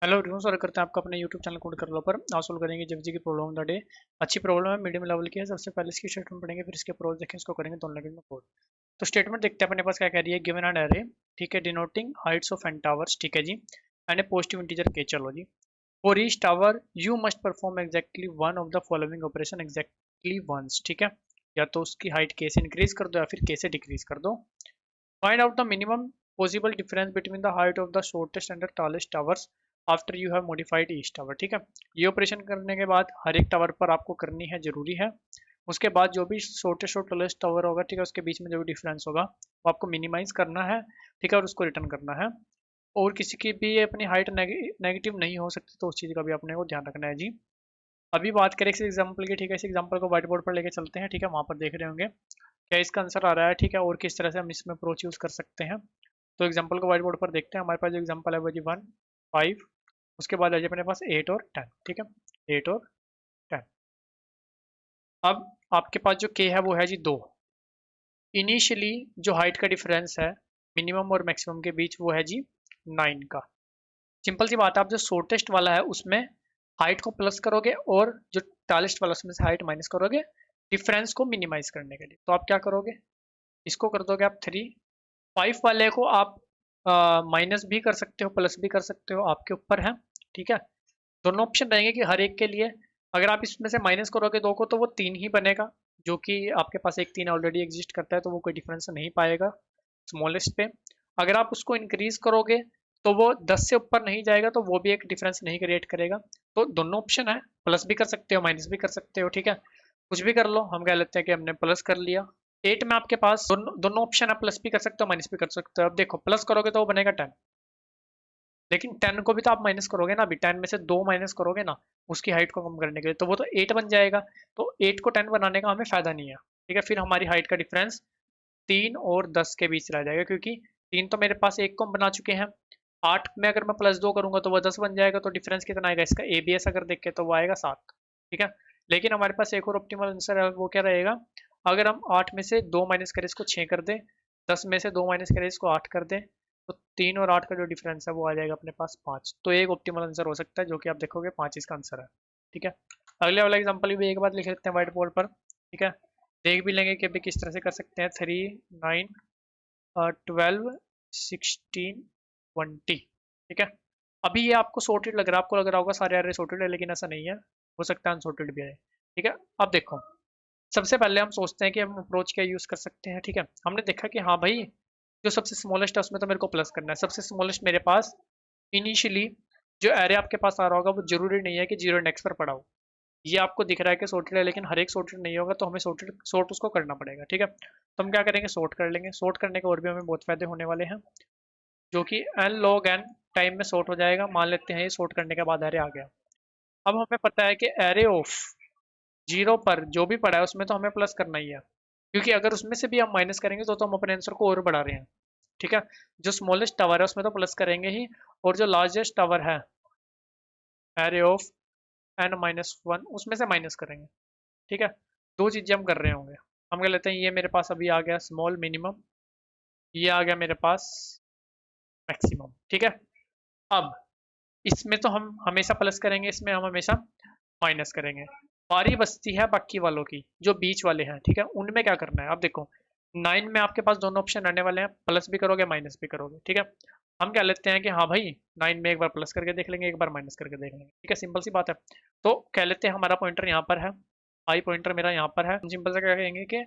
Hello everyone, स्वागत करते हैं आपका अपने यूट्यूब चैनल कोड कर लो पर। आज सोल्व करेंगे जगजी की प्रॉब्लम ऑफ द डे। अच्छी प्रॉब्लम है, मीडियम लेवल की है। सबसे पहले इसकी स्टेटमेंट पढ़ेंगे, फिर इसके प्रोज देखेंगे, इसको करेंगे दोनों लैंग्वेज में कोड। तो स्टेटमेंट देखते हैं अपने पास क्या कह रही है। गिवन एन एरे, ठीक है, denoting heights of n towers, ठीक है जी, एंड ए पॉजिटिव इंटीजर के। चलो जी, for each tower you must perform exactly one of the following operation exactly once, ठीक है। या तो उसकी हाइट के से इंक्रीज कर दो या फिर के से डिक्रीज कर दो। Find out the minimum possible difference between the height of the shortest and the tallest towers after you have modified each tower, ठीक है। ये ऑपरेशन करने के बाद हर एक टावर पर आपको करनी है, जरूरी है। उसके बाद जो भी शॉर्टेस्ट और टॉलेस्ट टावर होगा, ठीक है, उसके बीच में जो भी डिफरेंस होगा वो आपको मिनिमाइज करना है, ठीक है, और उसको रिटर्न करना है। और किसी की भी अपनी हाइट नेगेटिव नहीं हो सकती, तो उस चीज़ का भी अपने को ध्यान रखना है जी। अभी बात करें इस एग्जाम्पल की, ठीक है। इस एग्जाम्पल को व्हाइट बोर्ड पर लेके चलते हैं, ठीक है, वहाँ पर देख रहे होंगे क्या इसका आंसर आ रहा है, ठीक है, और किस तरह से हम इसमें अप्रोच यूज़ कर सकते हैं। तो एग्जाम्पल को व्हाइट बोर्ड पर देखते हैं। हमारे पास जो एग्जाम्पल है वो जी 1, 5, उसके बाद आ जाए अपने पास 8 और 10, ठीक है, 8 और 10। अब आपके पास जो के है वो है जी 2। इनिशियली जो हाइट का डिफरेंस है मिनिमम और मैक्सिमम के बीच वो है जी 9 का। सिंपल सी बात है, आप जो शॉर्टेस्ट वाला है उसमें हाइट को प्लस करोगे और जो टॉलेस्ट वाला उसमें से हाइट माइनस करोगे, डिफरेंस को मिनिमाइज करने के लिए। तो आप क्या करोगे, इसको कर दोगे आप 3। 5 वाले को आप माइनस भी कर सकते हो, प्लस भी कर सकते हो, आपके ऊपर है, ठीक है। दोनों ऑप्शन रहेंगे कि हर एक के लिए। अगर आप इसमें से माइनस करोगे 2 को तो वो 3 ही बनेगा, जो कि आपके पास एक 3 ऑलरेडी एग्जिस्ट करता है, तो वो कोई डिफरेंस नहीं पाएगा स्मॉलेस्ट पे। अगर आप उसको इंक्रीज करोगे तो वो 10 से ऊपर नहीं जाएगा, तो वो भी एक डिफरेंस नहीं क्रिएट करेगा। तो दोनों ऑप्शन है, प्लस भी कर सकते हो, माइनस भी कर सकते हो, ठीक है। कुछ भी कर लो, हम कह लेते हैं कि हमने प्लस कर लिया। 8 में आपके पास दोनों दोनों ऑप्शन है, प्लस भी कर सकते हो, माइनस भी कर सकते हो। अब देखो, प्लस करोगे तो वो बनेगा 10, लेकिन 10 को भी तो आप माइनस करोगे ना। अभी 10 में से 2 माइनस करोगे ना उसकी हाइट को कम करने के लिए, तो वो तो 8 बन जाएगा। तो 8 को 10 बनाने का हमें फायदा नहीं है, ठीक है। फिर हमारी हाइट का डिफरेंस 3 और 10 के बीच रह जाएगा, क्योंकि 3 तो मेरे पास 1 को हम बना चुके हैं। 8 में अगर मैं +2 करूंगा तो वो 10 बन जाएगा। तो डिफरेंस कितना आएगा इसका, एबीएस अगर देखें तो वो आएगा 7, ठीक है। लेकिन हमारे पास एक और ऑप्टिमल आंसर है, वो क्या रहेगा, अगर हम 8 में से 2 माइनस करें इसको 6 कर दें, 10 में से 2 माइनस करें इसको 8 कर दें, तो 3 और 8 का जो डिफरेंस है वो आ जाएगा अपने पास 5। तो एक ऑप्टिमल आंसर हो सकता है, जो कि आप देखोगे 5 इसका आंसर है, ठीक है। अगले वाला एग्जाम्पल भी एक बार लिख लेते हैं व्हाइट बोर्ड पर, ठीक है। देख भी लेंगे कि अभी किस तरह से कर सकते हैं। 3, 9, 12, 16, 20, ठीक है। अभी ये आपको सॉर्टेड लग रहा है, आपको लग रहा होगा सारे एरे सॉर्टेड है, लेकिन ऐसा नहीं है, हो सकता है अनसॉर्टेड भी है, ठीक है। अब देखो, सबसे पहले हम सोचते हैं कि हम अप्रोच क्या यूज कर सकते हैं, ठीक है। हमने देखा कि हाँ भाई, जो सबसे स्मॉलेस्ट है उसमें तो मेरे को प्लस करना है। सबसे स्मॉलेस्ट मेरे पास इनिशियली जो एरे आपके पास आ रहा होगा वो जरूरी नहीं है कि 0 इंडेक्स पर पड़ा हो। ये आपको दिख रहा है कि सॉर्टेड है, लेकिन हर एक सॉर्टेड नहीं होगा, तो हमें सॉर्ट उसको करना पड़ेगा, ठीक है। तो हम क्या करेंगे, सॉर्ट कर लेंगे। सॉर्ट करने के और भी हमें बहुत फायदे होने वाले हैं, जो कि एन लॉग एन टाइम में सॉर्ट हो जाएगा। मान लेते हैं ये सॉर्ट करने के बाद एरे आ गया। अब हमें पता है कि एरे ऑफ 0 पर जो भी पड़ा है उसमें तो हमें प्लस करना ही है, क्योंकि अगर उसमें से भी हम माइनस करेंगे तो हम अपने आंसर को और बढ़ा रहे हैं, ठीक है। जो स्मॉलेस्ट टावर है उसमें तो प्लस करेंगे ही, और जो लार्जेस्ट टावर है एरे ऑफ n-1 उसमें से माइनस करेंगे, ठीक है। दो चीजें हम कर रहे होंगे। हम कह लेते हैं ये मेरे पास अभी आ गया स्मॉल मिनिमम, ये आ गया मेरे पास मैक्सिमम, ठीक है। अब इसमें तो हम हमेशा प्लस करेंगे, इसमें हम हमेशा माइनस करेंगे। बारी बचती है बाकी वालों की, जो बीच वाले हैं, ठीक है, उनमें क्या करना है। अब देखो, 9 में आपके पास दोनों ऑप्शन रहने वाले हैं, प्लस भी करोगे माइनस भी करोगे, ठीक है। हम क्या लेते हैं कि हाँ भाई, 9 में एक बार प्लस करके देख लेंगे, एक बार माइनस करके देख लेंगे, ठीक है, सिंपल सी बात है। तो कह लेते हैं हमारा पॉइंटर यहाँ पर है, आई पॉइंटर मेरा यहाँ पर है। हम सिंपल से क्या कहेंगे कि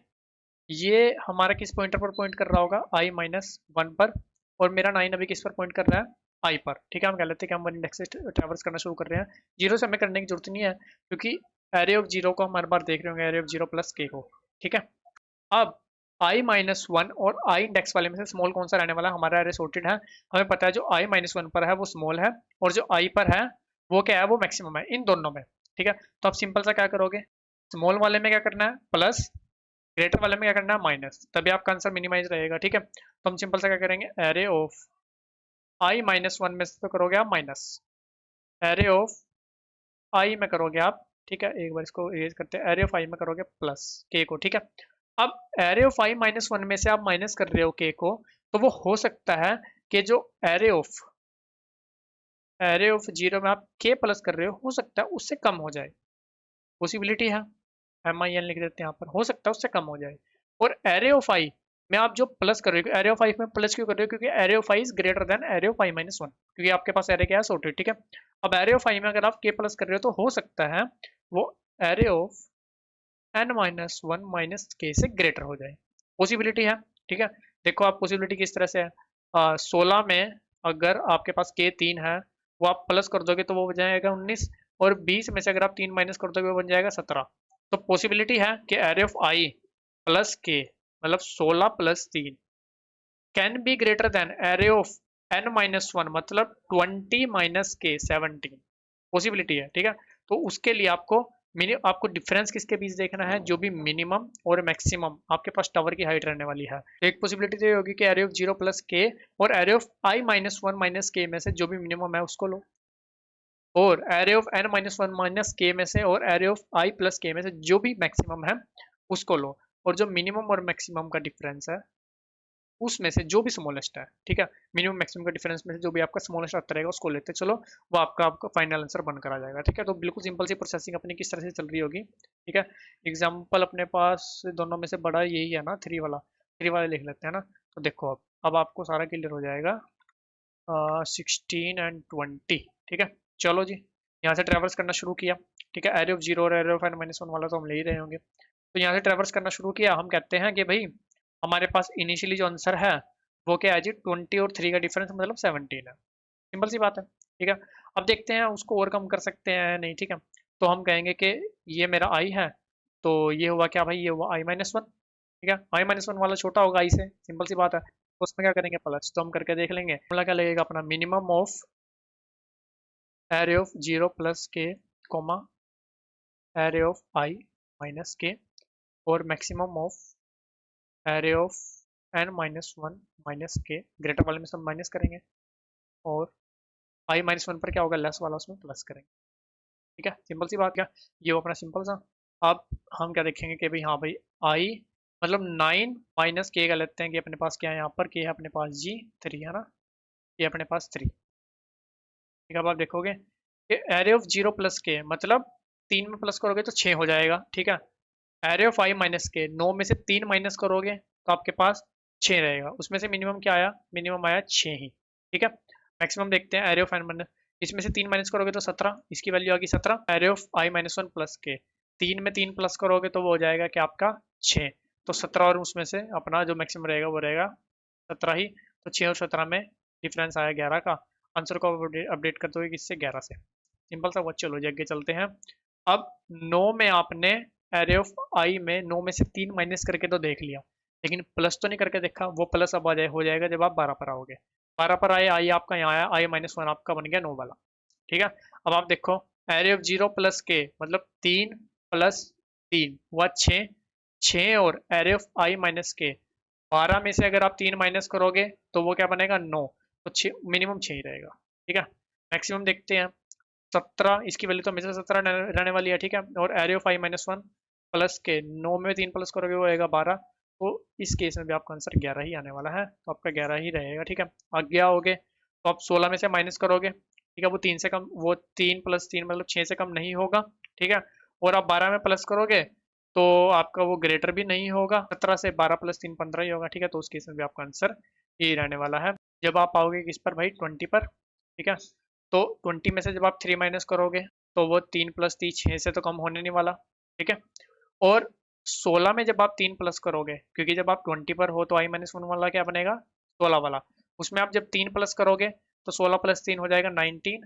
ये हमारा किस पॉइंटर पर पॉइंट कर रहा होगा, i-1 पर, और मेरा 9 अभी किस पर पॉइंट कर रहा है, आई पर, ठीक है। हम कह लेते हैं कि हम 1 इंडेक्स से ट्रैवर्स करना शुरू कर रहे हैं। 0 से हमें करने की जरूरत नहीं है, क्योंकि एरे ऑफ 0 को हम हर बार देख रहे होंगे, एरे ऑफ 0 प्लस के को, ठीक है। अब i-1 और i इंडेक्स वाले में से स्मॉल कौन सा रहने वाला है, हमारा एरे सॉर्टेड है। हमें पता है जो i-1 पर है वो स्मॉल है, और जो i पर है वो क्या है, वो मैक्सिमम है, इन दोनों में, ठीक है। तो आप सिंपल सा क्या करोगे, स्मॉल वाले में क्या करना है प्लस, ग्रेटर वाले में क्या करना है माइनस, तभी आपका आंसर मिनिमाइज रहेगा, ठीक है। तो हम सिंपल सा क्या करेंगे, एरे ऑफ i-1 में से तो करोगे आप माइनस, एरे ऑफ i में करोगे आप, ठीक है, एक बार इसको इरेज करते हैं, एरे ऑफ i में करोगे प्लस k को, ठीक है। अब एरे ऑफ i-1 में से आप माइनस कर रहे हो k को, तो वो हो सकता है कि जो array of array of zero में आप के प्लस कर रहे हो सकता है उससे कम हो जाए, पॉसिबिलिटी है, MIN लिख देते हैं यहाँ पर, हो सकता है उससे कम हो जाए। और एरे ऑफ आई में आप जो प्लस कर रहे हो, एरे ऑफ आई में प्लस क्यों कर रहे हो, क्योंकि array of I is greater than array of i minus one, क्योंकि आपके पास एरे क्या है, सॉर्टेड, ठीक है। अब एरे ऑफ आई में अगर आप के प्लस कर रहे हो तो हो सकता है वो array of n minus one minus k से ग्रेटर हो जाए, पॉसिबिलिटी है, ठीक है। देखो आप पॉसिबिलिटी किस तरह से है, 16 में अगर आपके पास के 3 है, वो आप प्लस कर दोगे तो वो बन जाएगा 19, और 20 में से अगर आप 3 माइनस कर दोगे वो बन जाएगा 17। तो पॉसिबिलिटी है कि array of I plus k मतलब 16 plus 3 can be greater than array of n minus one मतलब 20 माइनस के 17, पॉसिबिलिटी है, ठीक है। तो उसके लिए आपको डिफरेंस किसके बीच देखना है, जो भी मिनिमम और मैक्सिमम आपके पास टावर की हाइट रहने वाली है। एक पॉसिबिलिटी तो ये होगी कि एरे ऑफ जीरो प्लस के और array of i minus one minus k में से जो भी मिनिमम है उसको लो, और array of n minus one minus k में से और एरे ऑफ आई प्लस के में से जो भी मैक्सिमम है उसको लो, और जो मिनिमम और मैक्सिमम का डिफरेंस है उसमें से जो भी स्मॉलेस्ट है, ठीक है, मिनिमम मैक्सिमम का डिफरेंस में से जो भी आपका स्मॉलेस्ट आता रहेगा उसको लेते चलो, वो आपका फाइनल आंसर बनकर आ जाएगा, ठीक है। तो बिल्कुल सिंपल सी प्रोसेसिंग अपनी किस तरह से चल रही होगी, ठीक है। एग्जाम्पल अपने पास दोनों में से बड़ा यही है ना, थ्री वाला लिख लेते हैं ना। तो देखो अब आपको सारा क्लियर हो जाएगा, 16 और 20, ठीक है। चलो जी, यहाँ से ट्रेवर्स करना शुरू किया, ठीक है। एरे ऑफ जीरो और array of n minus one वाला तो हम ले ही रहे होंगे, तो यहाँ से ट्रेवर्स करना शुरू किया, हम कहते हैं कि भाई हमारे पास इनिशियली जो आंसर है वो क्या है जी, 20 और 3 का डिफरेंस मतलब 17 है, सिंपल सी बात है, ठीक है। अब देखते हैं उसको ओवरकम कर सकते हैं नहीं, ठीक है। तो हम कहेंगे कि ये मेरा आई है, तो ये हुआ क्या भाई, ये हुआ आई माइनस वन, ठीक है। आई माइनस वन वाला छोटा होगा आई से, सिंपल सी बात है, तो उसमें क्या करेंगे प्लस, तो हम करके देख लेंगे, मतलब क्या लगेगा अपना minimum of array of zero plus k comma array of i minus k और maximum of array of n minus one minus k, greater वाले में सब माइनस करेंगे, और आई माइनस वन पर क्या होगा, लेस वाला उसमें प्लस करेंगे, ठीक है। सिंपल सी बात, क्या ये वो अपना सिंपल सा। अब हम क्या देखेंगे कि भाई हाँ भाई आई मतलब 9 माइनस के का लेते हैं कि अपने पास क्या है, यहाँ पर के है अपने पास जी 3 है ना, ये अपने पास 3, ठीक है। अब आप देखोगे कि array of zero plus k मतलब 3 में प्लस करोगे तो 6 हो जाएगा, ठीक है। एरे ऑफ आई माइनस के 9 में से 3 माइनस करोगे तो आपके पास 6 रहेगा, उसमें से मिनिमम क्या आया, मिनिमम आया 6 ही, ठीक है। मैक्सिमम देखते हैं एरे ऑफ एन माइनस, इसमें से 3 माइनस करोगे तो 17, इसकी वैल्यू आ गई 17। Array of i minus one plus के 3 में 3 प्लस करोगे तो वो हो जाएगा कि आपका 6, तो 17 और उसमें से अपना जो मैक्सिमम रहेगा वो रहेगा 17 ही, तो 6 और 17 में डिफरेंस आया 11 का, आंसर को अपडेट करते हुए किससे 11 से, सिंपल सा वो। चलो जी आगे चलते हैं। अब 9 में आपने एरे ऑफ आई में 9 में से 3 माइनस करके तो देख लिया, लेकिन प्लस तो नहीं करके देखा, वो प्लस अब आ जाए हो जाएगा जब आप 12 पर आओगे, 12 पर आए आई आपका यहाँ आया, आई माइनस वन आपका बन गया 9 वाला, ठीक है। अब आप देखो array of zero plus k मतलब 3 प्लस 3 हुआ 6, 6 और एरे ऑफ आई माइनस के 12 में से अगर आप 3 माइनस करोगे तो वो क्या बनेगा 9, तो 6 मिनिमम 6 ही रहेगा, ठीक है। मैक्सिमम देखते हैं 17, इसकी वैल्यू तो हमेशा 17 रहने वाली है, ठीक है। और array of i minus one plus के 9 में 3 प्लस करोगे वो आएगा 12, तो इस केस में भी आपका आंसर 11 ही आने वाला है, तो आपका 11 ही रहेगा, ठीक है। आगे आओगे तो आप 16 में से माइनस करोगे, ठीक है, वो 3 से कम, वो 3 प्लस 3 मतलब 6 से कम नहीं होगा, ठीक है। और आप 12 में प्लस करोगे तो आपका वो ग्रेटर भी नहीं होगा, 17 से 12 प्लस 3 15 ही होगा, ठीक है। तो उस केस में भी आपका आंसर यही रहने वाला है। जब आप आओगे किस पर भाई 20 पर, ठीक है, तो 20 में से जब आप 3 माइनस करोगे तो वो 3 प्लस 3 6 से तो कम होने नहीं वाला, ठीक है। और 16 में जब आप 3 प्लस करोगे, क्योंकि जब आप 20 पर हो तो आई माइनस वन वाला क्या बनेगा 16 वाला, उसमें आप जब 3 प्लस करोगे तो 16 प्लस 3 हो जाएगा 19,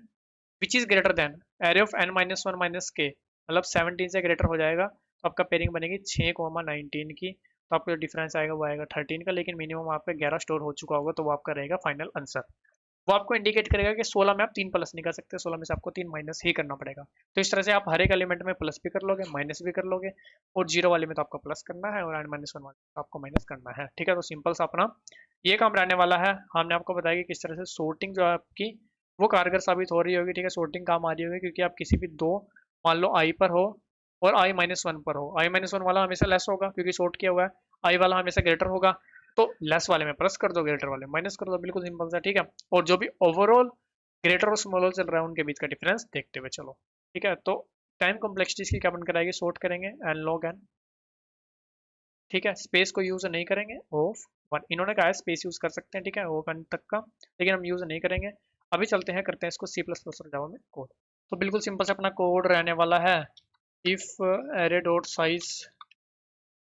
which is greater than array of n minus one minus k मतलब 17 से ग्रेटर हो जाएगा, तो आपका पेयरिंग बनेगी 6,19 की, तो आपका जो डिफरेंस आएगा वो आएगा 13 का, लेकिन मिनिमम आपका 11 स्टोर हो चुका होगा, तो वो आपका रहेगा फाइनल आंसर। वो आपको इंडिकेट करेगा कि 16 में आप 3 प्लस नहीं कर सकते, 16 में से आपको 3 माइनस ही करना पड़ेगा। तो इस तरह से आप हर एक एलिमेंट में प्लस भी कर लोगे माइनस भी कर लोगे, और जीरो वाले में तो आपको प्लस करना है और एन माइनस वन वाले में तो आपको माइनस करना है, ठीक है। तो सिंपल सा अपना ये काम रहने वाला है। हमने आपको बताया कि किस तरह से सोर्टिंग जो है आपकी वो कारगर साबित हो रही होगी, ठीक है, सोर्टिंग काम आ रही होगी, क्योंकि आप किसी भी दो मान लो आई पर हो और आई माइनस वन पर हो, आई माइनस वन वाला हमेशा लेस होगा क्योंकि सोर्ट किया हुआ है, आई वाला हमेशा ग्रेटर होगा, तो लेस वाले में प्लस कर दो, ग्रेटर वाले में माइनस कर दो, बिल्कुल सिंपल सा, ठीक है। और जो भी ओवरऑल ग्रेटर और स्मॉलर चल रहा है उनके बीच का डिफरेंस देखते हुए चलो। ठीक है, तो टाइम कॉम्प्लेक्सिटीज की क्या बनकर आएगी, सॉर्ट करेंगे एन लॉग एन। ठीक है, स्पेस को यूज नहीं करेंगे ऑफ वन, इन्होंने कहा है स्पेस यूज कर सकते हैं, ठीक है, ऑफ वन तक का, लेकिन हम यूज नहीं करेंगे। अभी चलते हैं करते हैं इसको सी प्लस प्लस और जावा में कोड। तो बिल्कुल सिंपल से अपना कोड रहने वाला है, if array dot size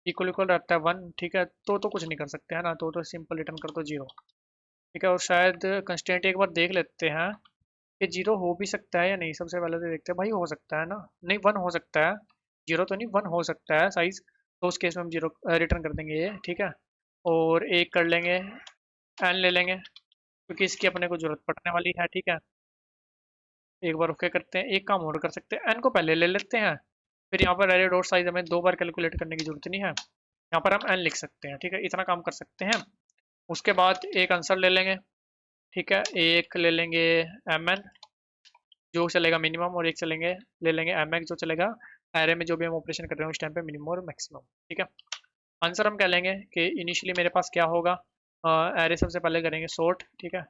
equal equal रहता है वन, ठीक है, तो कुछ नहीं कर सकते है ना, तो सिंपल रिटर्न कर दो जीरो। ठीक है, और शायद कंस्टेंट एक बार देख लेते हैं कि जीरो हो भी सकता है या नहीं, सबसे पहले तो देखते हैं भाई, हो सकता है ना, नहीं वन हो सकता है, जीरो तो नहीं, वन हो सकता है साइज, तो उस केस में हम जीरो रिटर्न कर देंगे ये, ठीक है। और एक कर लेंगे, एन ले लेंगे क्योंकि इसकी अपने को जरूरत पड़ने वाली है, ठीक है। एक बार ओके करते हैं, एक काम और कर सकते हैं, एन को पहले ले लेते हैं, फिर यहाँ पर एरे डॉट साइज हमें दो बार कैलकुलेट करने की जरूरत नहीं है, यहाँ पर हम एन लिख सकते हैं, ठीक है, इतना काम कर सकते हैं। उसके बाद एक आंसर ले लेंगे, ठीक है, एक ले लेंगे एम एन जो चलेगा मिनिमम, और एक चलेंगे ले लेंगे एम एक्स जो चलेगा एरे में जो भी हम ऑपरेशन कर रहे हैं उस टाइम पे मिनिमम और मैक्सिमम, ठीक है। आंसर हम कह लेंगे कि इनिशियली मेरे पास क्या होगा, एरे सबसे पहले करेंगे सॉर्ट, ठीक है,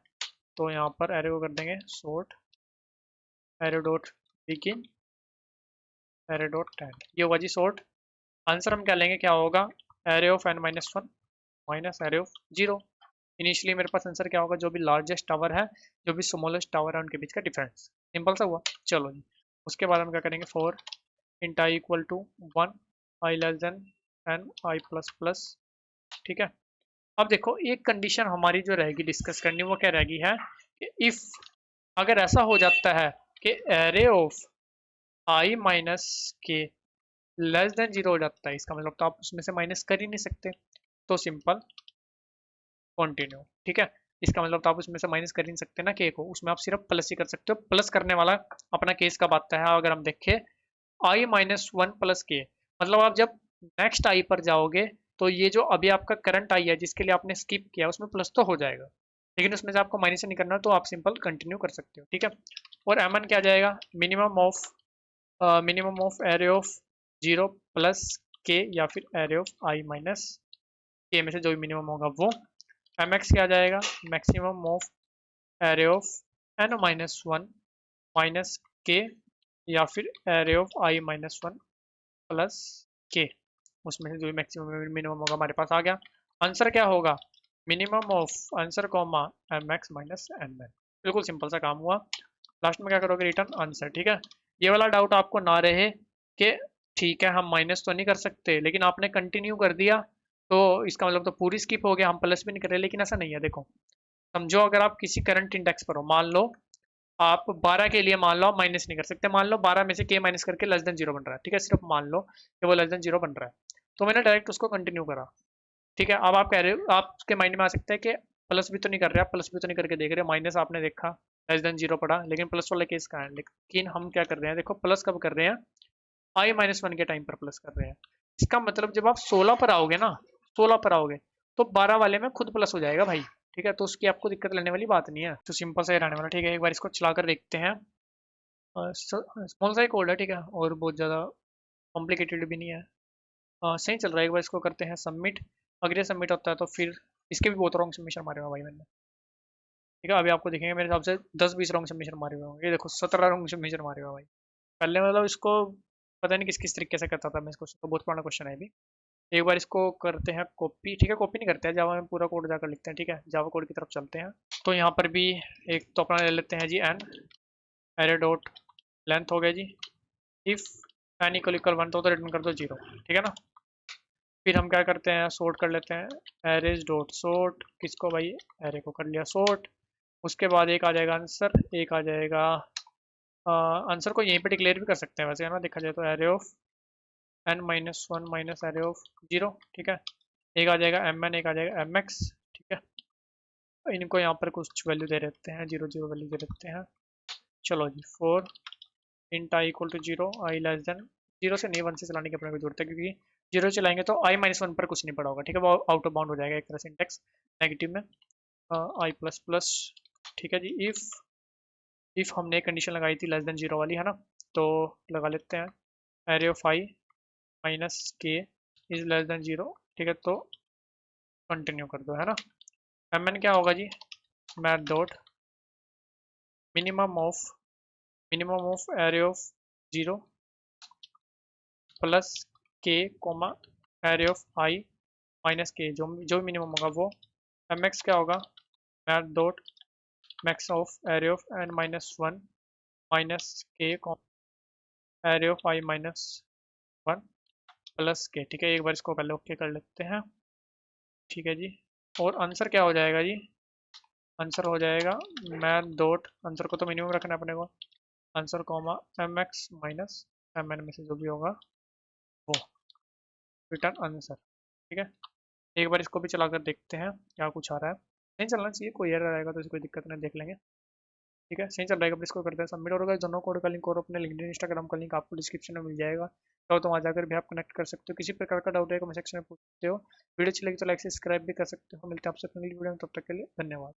तो यहाँ पर एरे को कर देंगे sort array dot begin array dot and, ये होगा जी सॉर्ट। आंसर हम क्या लेंगे, क्या होगा, array of n minus one minus array of zero. Initially मेरे पास आंसर क्या होगा, जो भी लार्जेस्ट टावर है जो भी स्मॉलेस्ट टावर है उनके बीच का डिफरेंस, सिंपल सा हुआ। चलो जी, उसके बाद हम क्या करेंगे, for int i equal to one i less than n i plus plus, ठीक है। अब देखो एक कंडीशन हमारी जो रहेगी डिस्कस करनी, वो क्या रहेगी है कि इफ अगर ऐसा हो जाता है कि एरे ऑफ आई माइनस के लेस देन जीरो हो जाता है, इसका मतलब तो आप उसमें से माइनस कर ही नहीं सकते, तो सिंपल कंटिन्यू, ठीक है। इसका मतलब तो आप उसमें से माइनस कर ही नहीं सकते ना के को, उसमें आप सिर्फ प्लस ही कर सकते हो, प्लस करने वाला अपना केस कब आता है, अगर हम देखें आई माइनस वन प्लस के, मतलब आप जब नेक्स्ट आई पर जाओगे तो ये जो अभी आपका करंट आई है जिसके लिए आपने स्किप किया उसमें प्लस तो हो जाएगा, लेकिन उसमें से आपको माइनस नहीं करना, तो आप सिंपल कंटिन्यू कर सकते हो, ठीक है। और एम एन क्या जाएगा, minimum of array of zero plus के या फिर array of i minus k में से जो भी मिनिमम होगा वो। एम एक्स क्या जाएगा, maximum of array of n minus one minus k या फिर array of i minus one plus k, उसमें से जो भी मैक्सिमम मिनिमम होगा हमारे पास आ गया। आंसर क्या होगा, minimum of answer comma M X minus N N, बिल्कुल सिंपल सा काम हुआ। लास्ट में क्या करोगे, रिटर्न आंसर, ठीक है। ये वाला डाउट आपको ना रहे कि ठीक है हम माइनस तो नहीं कर सकते, लेकिन आपने कंटिन्यू कर दिया तो इसका मतलब तो पूरी स्किप हो गया, हम प्लस भी नहीं कर रहे, लेकिन ऐसा नहीं है। देखो समझो, अगर आप किसी करंट इंडेक्स पर हो, मान लो आप 12 के लिए मान लो आप माइनस नहीं कर सकते, मान लो 12 में से के माइनस करके लेस देन जीरो बन रहा है, ठीक है, सिर्फ मान लो कि वो लेस देन जीरो बन रहा है, तो मैंने डायरेक्ट उसको कंटिन्यू करा, ठीक है। अब आप कह रहे हो, आपके माइंड में आ सकता है कि प्लस भी तो नहीं कर रहे, आप प्लस भी तो नहीं करके देख रहे, माइनस आपने देखा लेस देन जीरो पड़ा, लेकिन प्लस वाला केस कहाँ है, लेकिन हम क्या कर रहे हैं, देखो प्लस कब कर रहे हैं, आई माइनस वन के टाइम पर प्लस कर रहे हैं। इसका मतलब जब आप 16 पर आओगे ना, 16 पर आओगे तो 12 वाले में खुद प्लस हो जाएगा भाई, ठीक है, तो उसकी आपको दिक्कत लेने वाली बात नहीं है, तो सिंपल सा ही रहने वाला, ठीक है। एक बार इसको चला कर देखते हैं, स्मॉल सा ही कोड है, ठीक है, और बहुत ज़्यादा कॉम्प्लिकेटेड भी नहीं है, सही चल रहा है। एक बार इसको करते हैं सबमिट, अगर ये सबमिट होता है तो फिर इसके भी बहुत रॉन्ग सबमिशन मारे हुए भाई मैंने, ठीक है। अभी आपको दिखेंगे मेरे हिसाब से 10-20 रॉन्ग सबमिशन मारे हुए होंगे, ये देखो 17 रॉन्ग सबमिशन मारे हुए भाई। पहले मतलब इसको पता नहीं किस किस तरीके से करता था मैं इसको, तो बहुत पुराना क्वेश्चन है अभी। एक बार इसको करते हैं कॉपी, ठीक है, कॉपी नहीं करते हैं, जावा में पूरा कोड जाकर लिखते हैं, ठीक है, जावा कोड की तरफ चलते हैं। तो यहाँ पर भी एक तो अपना ले लेते हैं जी एन एरे डॉट लेंथ हो गया जी, if n equal equal one तो रिटर्न कर दो जीरो, ठीक है ना। फिर हम क्या करते हैं, सॉर्ट कर लेते हैं, एरेज डॉट सॉर्ट, किसको भाई, एरे को कर लिया सॉर्ट। उसके बाद एक आ जाएगा आंसर, एक आ जाएगा आंसर को यहीं पे डिक्लेयर भी कर सकते हैं वैसे, है ना, देखा जाए तो array of n minus one minus array of zero, ठीक है। एक आ जाएगा एम एन, एक आ जाएगा एम एक्स, ठीक है। इनको यहाँ पर कुछ वैल्यू दे देते हैं, जीरो जीरो वैल्यू दे देते हैं। चलो जी, for int i equal to zero i less than, zero से नहीं वन से चलाने की अपने को जरूरत है, क्योंकि जीरो चलाएंगे तो आई माइनस वन पर कुछ नहीं पड़ा होगा, ठीक है, वो आउट ऑफ बाउंड हो जाएगा एक तरह से इंडेक्स नेगेटिव में, आई प्लस प्लस, ठीक है जी। इफ हमने एक कंडीशन लगाई थी लेस देन जीरो वाली, है ना, तो लगा लेते हैं, एरे ऑफ आई माइनस के इज लेस देन जीरो, ठीक है, तो कंटिन्यू कर दो, है ना। एम एन क्या होगा जी, math dot minimum of array of 0 plus k comma array of i minus k, जो मिनिमम होगा वो एम एक्स क्या होगा, math dot max of array of n minus one minus k array of i minus one plus k. ठीक है, एक बार इसको पहले ओके कर लेते हैं। ठीक है जी, और आंसर क्या हो जाएगा जी, आंसर हो जाएगा मैथ डॉट, आंसर को तो मिनिमम रखना है अपने को, answer comma M X minus M N में से जो भी होगा वो रिटर्न आंसर। ठीक है, एक बार इसको भी चला कर देखते हैं क्या कुछ आ रहा है। नहीं चलना चाहिए, कोई एरर आएगा तो कोई दिक्कत नहीं, देख लेंगे। ठीक है, सही चल रहा है, इसको करते हैं सबमिट। और अगर दोनों कोड का लिंक और अपने लिंक्डइन इंस्टाग्राम का लिंक आपको डिस्क्रिप्शन में मिल जाएगा, तो वहाँ जाकर भी आप कनेक्ट कर सकते हो। किसी प्रकार का डाउट है कमेंट सेक्शन में पूछ सकते हो। वीडियो अच्छी लगी तो लाइक सब्सक्राइब भी कर सकते हो। मिलते हैं आपसे अगली वीडियो में, तब तक के लिए धन्यवाद।